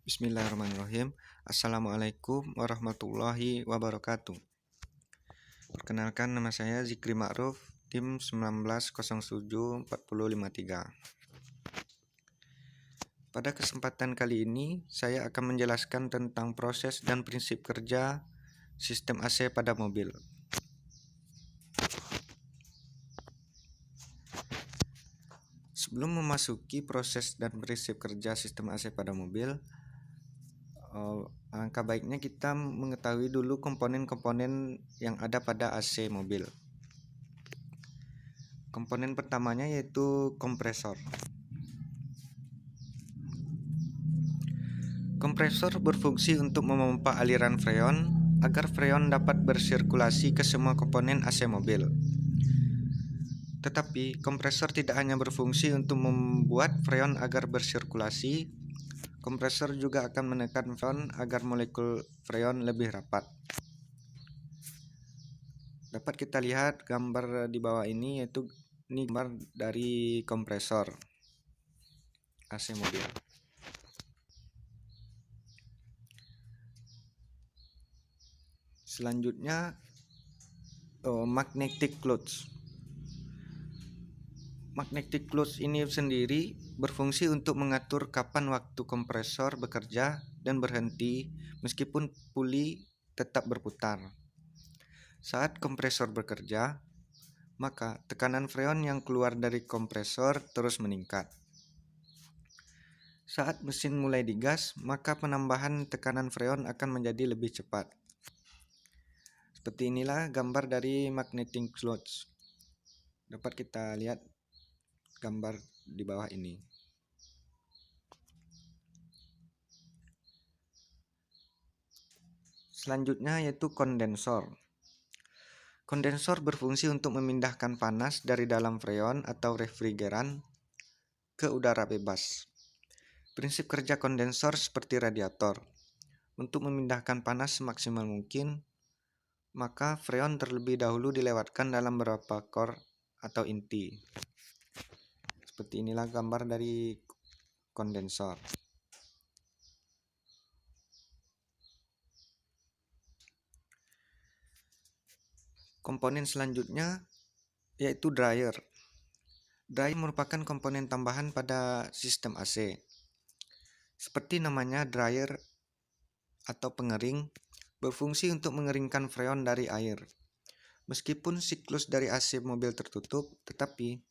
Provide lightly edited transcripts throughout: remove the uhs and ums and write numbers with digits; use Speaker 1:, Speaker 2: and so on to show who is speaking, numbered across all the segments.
Speaker 1: Bismillahirrahmanirrahim. Assalamualaikum warahmatullahi wabarakatuh. Perkenalkan, nama saya Zikri Ma'ruf, tim 19074053. Pada kesempatan kali ini, saya akan menjelaskan tentang proses dan prinsip kerja sistem AC pada mobil. Sebelum memasuki proses dan prinsip kerja sistem AC pada mobil, angka baiknya kita mengetahui dulu komponen-komponen yang ada pada AC mobil. Komponen pertamanya yaitu kompresor. Kompresor berfungsi untuk memompa aliran freon agar freon dapat bersirkulasi ke semua komponen AC mobil. Tetapi kompresor tidak hanya berfungsi untuk membuat freon agar bersirkulasi, kompresor juga akan menekan freon agar molekul freon lebih rapat. Dapat kita lihat gambar di bawah ini, yaitu ini gambar dari kompresor AC mobil. Selanjutnya magnetic cloth. Magnetic cloth ini sendiri berfungsi untuk mengatur kapan waktu kompresor bekerja dan berhenti meskipun puli tetap berputar. Saat kompresor bekerja, maka tekanan freon yang keluar dari kompresor terus meningkat. Saat mesin mulai digas, maka penambahan tekanan freon akan menjadi lebih cepat. Seperti inilah gambar dari magnetic cloth. Dapat kita lihat gambar di bawah ini. Selanjutnya yaitu kondensor. Kondensor berfungsi untuk memindahkan panas dari dalam freon atau refrigeran ke udara bebas. Prinsip kerja kondensor seperti radiator. Untuk memindahkan panas semaksimal mungkin, maka freon terlebih dahulu dilewatkan dalam beberapa core atau inti. Seperti inilah gambar dari kondensor. Komponen selanjutnya yaitu dryer. Dryer merupakan komponen tambahan pada sistem AC. Seperti namanya, dryer atau pengering berfungsi untuk mengeringkan freon dari air. Meskipun siklus dari AC mobil tertutup, tetapi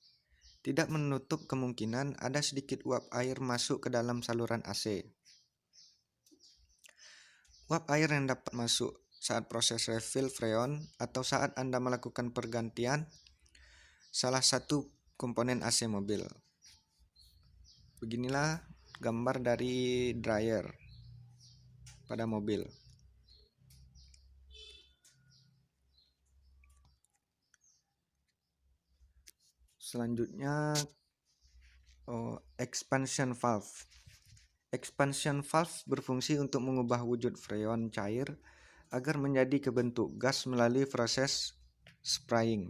Speaker 1: tidak menutup kemungkinan ada sedikit uap air masuk ke dalam saluran AC. Uap air yang dapat masuk saat proses refill freon atau saat Anda melakukan pergantian salah satu komponen AC mobil. Beginilah gambar dari dryer pada mobil. Selanjutnya expansion valve. Expansion valve berfungsi untuk mengubah wujud freon cair agar menjadi kebentuk gas melalui proses spraying.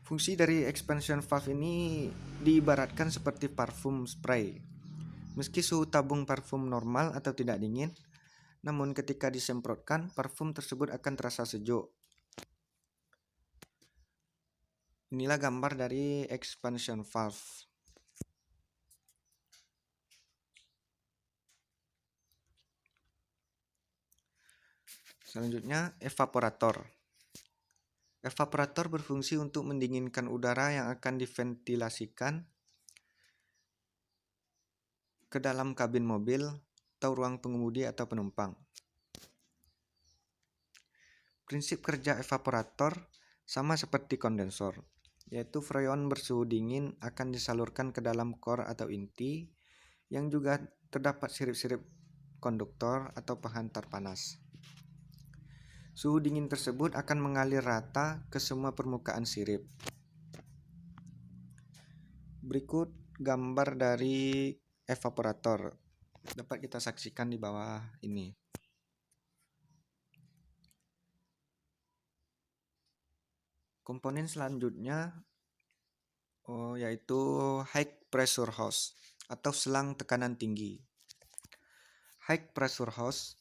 Speaker 1: Fungsi dari expansion valve ini diibaratkan seperti parfum spray. Meski suhu tabung parfum normal atau tidak dingin, namun ketika disemprotkan, parfum tersebut akan terasa sejuk. Inilah gambar dari expansion valve. Selanjutnya, evaporator. Evaporator berfungsi untuk mendinginkan udara yang akan diventilasikan ke dalam kabin mobil atau ruang pengemudi atau penumpang. Prinsip kerja evaporator sama seperti kondensor, yaitu freon bersuhu dingin akan disalurkan ke dalam core atau inti yang juga terdapat sirip-sirip konduktor atau penghantar panas. Suhu dingin tersebut akan mengalir rata ke semua permukaan sirip. Berikut gambar dari evaporator. Dapat kita saksikan di bawah ini. Komponen selanjutnya yaitu high pressure hose. atau selang tekanan tinggi. High pressure hose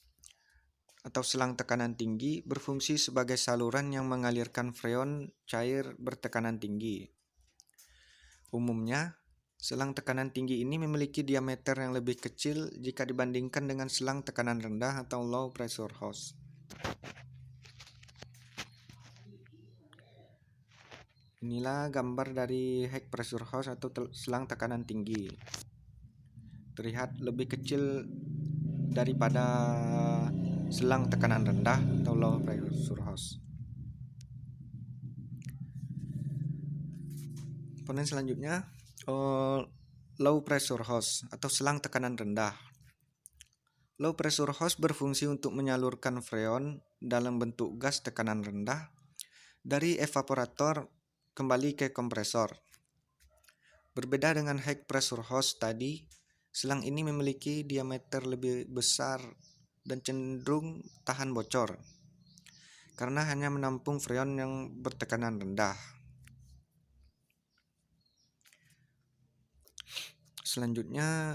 Speaker 1: atau selang tekanan tinggi berfungsi sebagai saluran yang mengalirkan freon cair bertekanan tinggi. Umumnya, selang tekanan tinggi ini memiliki diameter yang lebih kecil jika dibandingkan dengan selang tekanan rendah atau low pressure hose. Inilah gambar dari high pressure hose atau selang tekanan tinggi. Terlihat lebih kecil daripada selang tekanan rendah atau low pressure hose. Komponen selanjutnya, low pressure hose atau selang tekanan rendah. Low pressure hose berfungsi untuk menyalurkan freon dalam bentuk gas tekanan rendah dari evaporator kembali ke kompresor. Berbeda dengan high pressure hose tadi, selang ini memiliki diameter lebih besar dan cenderung tahan bocor karena hanya menampung freon yang bertekanan rendah. Selanjutnya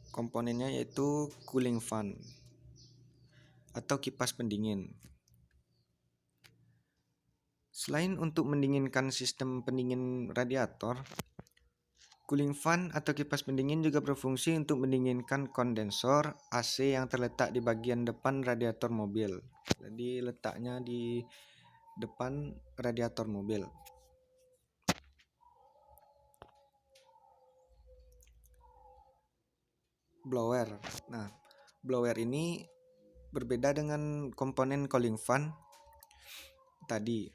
Speaker 1: komponennya yaitu cooling fan atau kipas pendingin. Selain untuk mendinginkan sistem pendingin radiator, cooling fan atau kipas pendingin juga berfungsi untuk mendinginkan kondensor AC yang terletak di bagian depan radiator mobil. Jadi letaknya di depan radiator mobil. Blower. Nah, blower ini berbeda dengan komponen cooling fan tadi.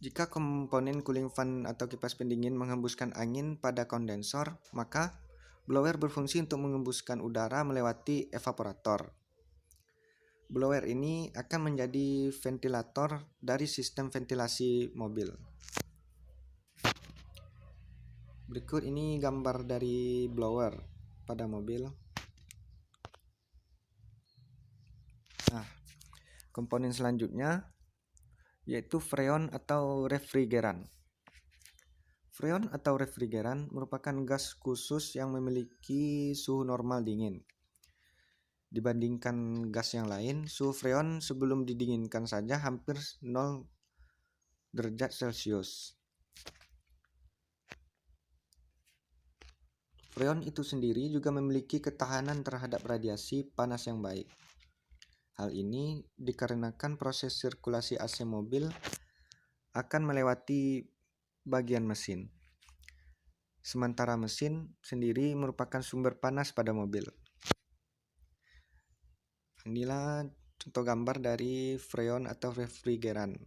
Speaker 1: Jika komponen cooling fan atau kipas pendingin menghembuskan angin pada kondensor, maka blower berfungsi untuk menghembuskan udara melewati evaporator. Blower ini akan menjadi ventilator dari sistem ventilasi mobil. Berikut ini gambar dari blower pada mobil. Nah, komponen selanjutnya yaitu freon atau refrigeran. Freon atau refrigeran merupakan gas khusus yang memiliki suhu normal dingin. Dibandingkan gas yang lain, suhu freon sebelum didinginkan saja hampir 0 derajat Celcius. Freon itu sendiri juga memiliki ketahanan terhadap radiasi panas yang baik. Hal ini dikarenakan proses sirkulasi AC mobil akan melewati bagian mesin. Sementara mesin sendiri merupakan sumber panas pada mobil. Inilah contoh gambar dari freon atau refrigeran.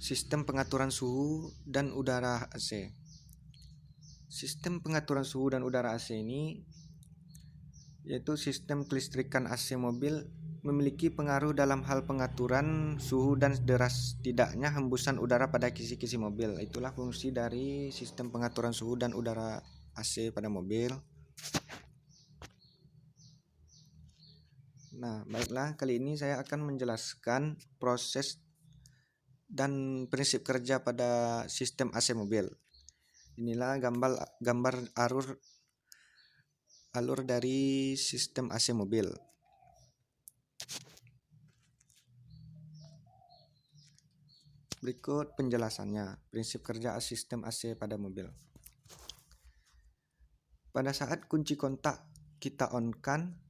Speaker 1: Sistem pengaturan suhu dan udara AC. Sistem pengaturan suhu dan udara AC ini yaitu sistem kelistrikan AC mobil memiliki pengaruh dalam hal pengaturan suhu dan deras tidaknya hembusan udara pada kisi-kisi mobil. Itulah fungsi dari sistem pengaturan suhu dan udara AC pada mobil. Nah, baiklah, kali ini saya akan menjelaskan proses dan prinsip kerja pada sistem AC mobil. Inilah gambar alur dari sistem AC mobil. Berikut penjelasannya, prinsip kerja sistem AC pada mobil. Pada saat kunci kontak kita on-kan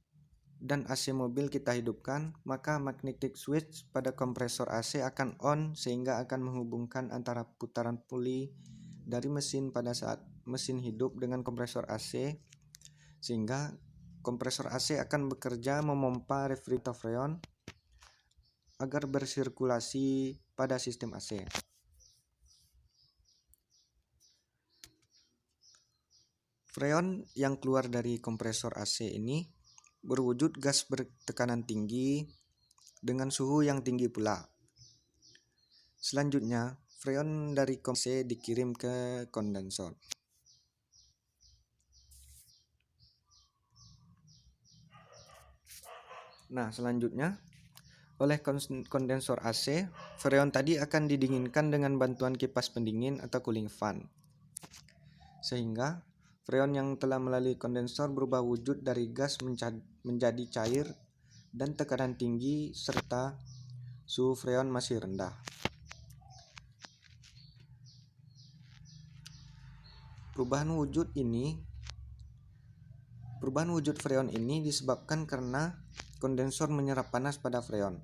Speaker 1: dan AC mobil kita hidupkan, maka magnetic switch pada kompresor AC akan on sehingga akan menghubungkan antara putaran puli dari mesin pada saat mesin hidup dengan kompresor AC, sehingga kompresor AC akan bekerja memompa refrigerator freon agar bersirkulasi pada sistem AC. Freon yang keluar dari kompresor AC ini berwujud gas bertekanan tinggi dengan suhu yang tinggi pula. Selanjutnya, freon dari kompresor AC dikirim ke kondensor. Nah, selanjutnya oleh kondensor AC, freon tadi akan didinginkan dengan bantuan kipas pendingin atau cooling fan. Sehingga freon yang telah melalui kondensor berubah wujud dari gas menjadi cair dan tekanan tinggi serta suhu freon masih rendah. Perubahan wujud freon ini disebabkan karena kondensor menyerap panas pada freon.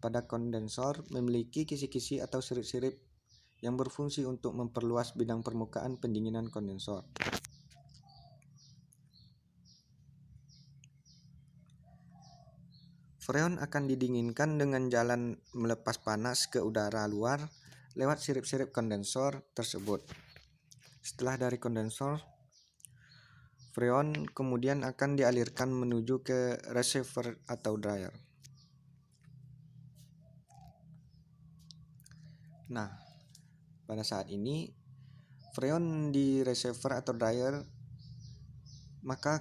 Speaker 1: Pada kondensor memiliki kisi-kisi atau sirip-sirip yang berfungsi untuk memperluas bidang permukaan pendinginan kondensor. Freon akan didinginkan dengan jalan melepas panas ke udara luar lewat sirip-sirip kondensor tersebut. Setelah dari kondensor, freon kemudian akan dialirkan menuju ke receiver atau dryer. Nah, pada saat ini freon di receiver atau dryer, maka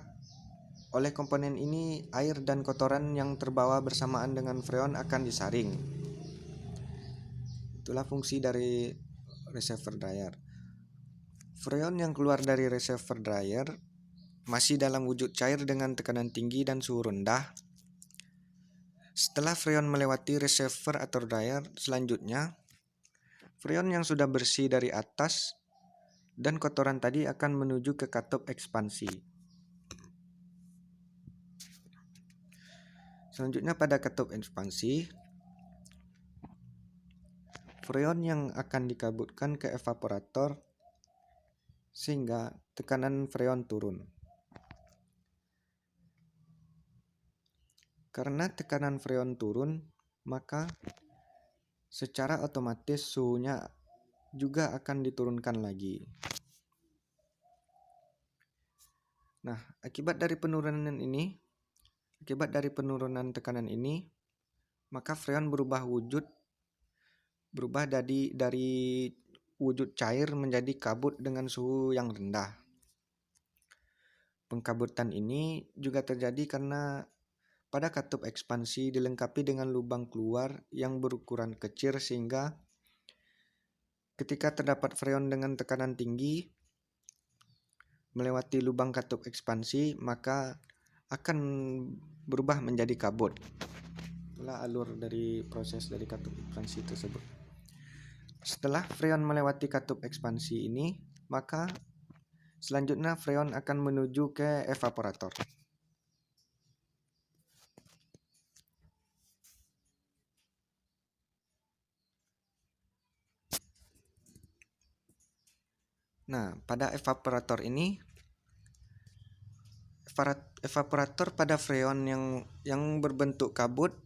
Speaker 1: oleh komponen ini air dan kotoran yang terbawa bersamaan dengan freon akan disaring. Itulah fungsi dari receiver dryer. Freon yang keluar dari receiver dryer masih dalam wujud cair dengan tekanan tinggi dan suhu rendah. Setelah freon melewati receiver atau dryer, selanjutnya freon yang sudah bersih dari atas dan kotoran tadi akan menuju ke katup ekspansi. Selanjutnya pada katup ekspansi, freon yang akan dikabutkan ke evaporator sehingga tekanan freon turun. Karena tekanan freon turun, maka secara otomatis suhunya juga akan diturunkan lagi. Nah, akibat dari penurunan tekanan ini, maka freon berubah dari wujud cair menjadi kabut dengan suhu yang rendah. Pengkabutan ini juga terjadi karena pada katup ekspansi dilengkapi dengan lubang keluar yang berukuran kecil sehingga ketika terdapat freon dengan tekanan tinggi melewati lubang katup ekspansi, maka akan berubah menjadi kabut. Itulah alur dari proses dari katup ekspansi tersebut. Setelah freon melewati katup ekspansi ini, maka selanjutnya freon akan menuju ke evaporator. Nah, pada evaporator ini, evaporator pada freon yang berbentuk kabut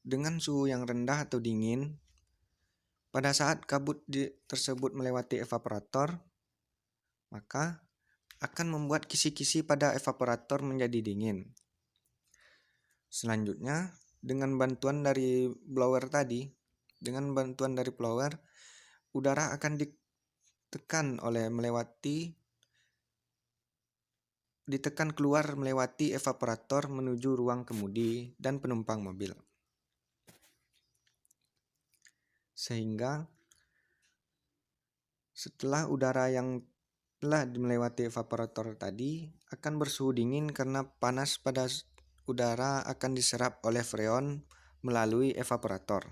Speaker 1: dengan suhu yang rendah atau dingin. Pada saat kabut tersebut melewati evaporator, maka akan membuat kisi-kisi pada evaporator menjadi dingin. Selanjutnya, dengan bantuan dari blower, udara akan ditekan keluar melewati evaporator menuju ruang kemudi dan penumpang mobil. Sehingga setelah udara yang telah melewati evaporator tadi akan bersuhu dingin karena panas pada udara akan diserap oleh freon melalui evaporator.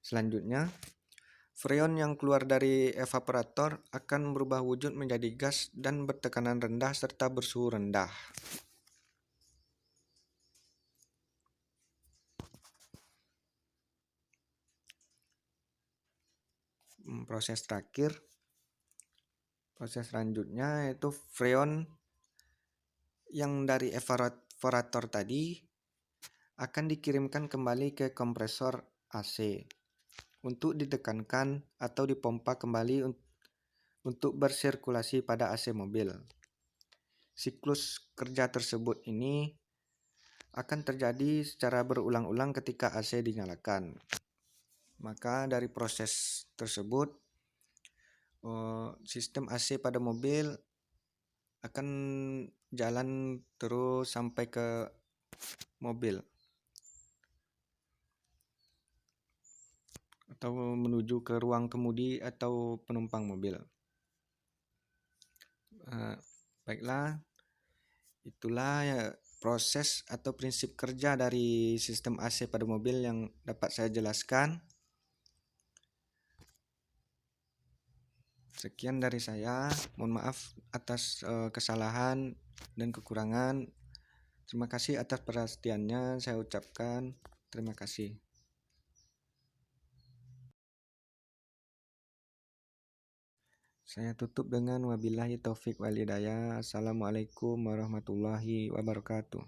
Speaker 1: Selanjutnya, freon yang keluar dari evaporator akan berubah wujud menjadi gas dan bertekanan rendah serta bersuhu rendah. Proses selanjutnya yaitu freon yang dari evaporator tadi akan dikirimkan kembali ke kompresor AC untuk ditekankan atau dipompa kembali untuk bersirkulasi pada AC mobil. Siklus kerja tersebut ini akan terjadi secara berulang-ulang ketika AC dinyalakan. Maka dari proses tersebut, sistem AC pada mobil akan jalan terus sampai ke mobil atau menuju ke ruang kemudi atau penumpang mobil. Baiklah, itulah ya proses atau prinsip kerja dari sistem AC pada mobil yang dapat saya jelaskan. Sekian dari saya. Mohon maaf atas kesalahan dan kekurangan. Terima kasih atas perhatiannya. Saya ucapkan terima kasih. Saya tutup dengan wabillahi taufik wal hidayah. Assalamualaikum warahmatullahi wabarakatuh.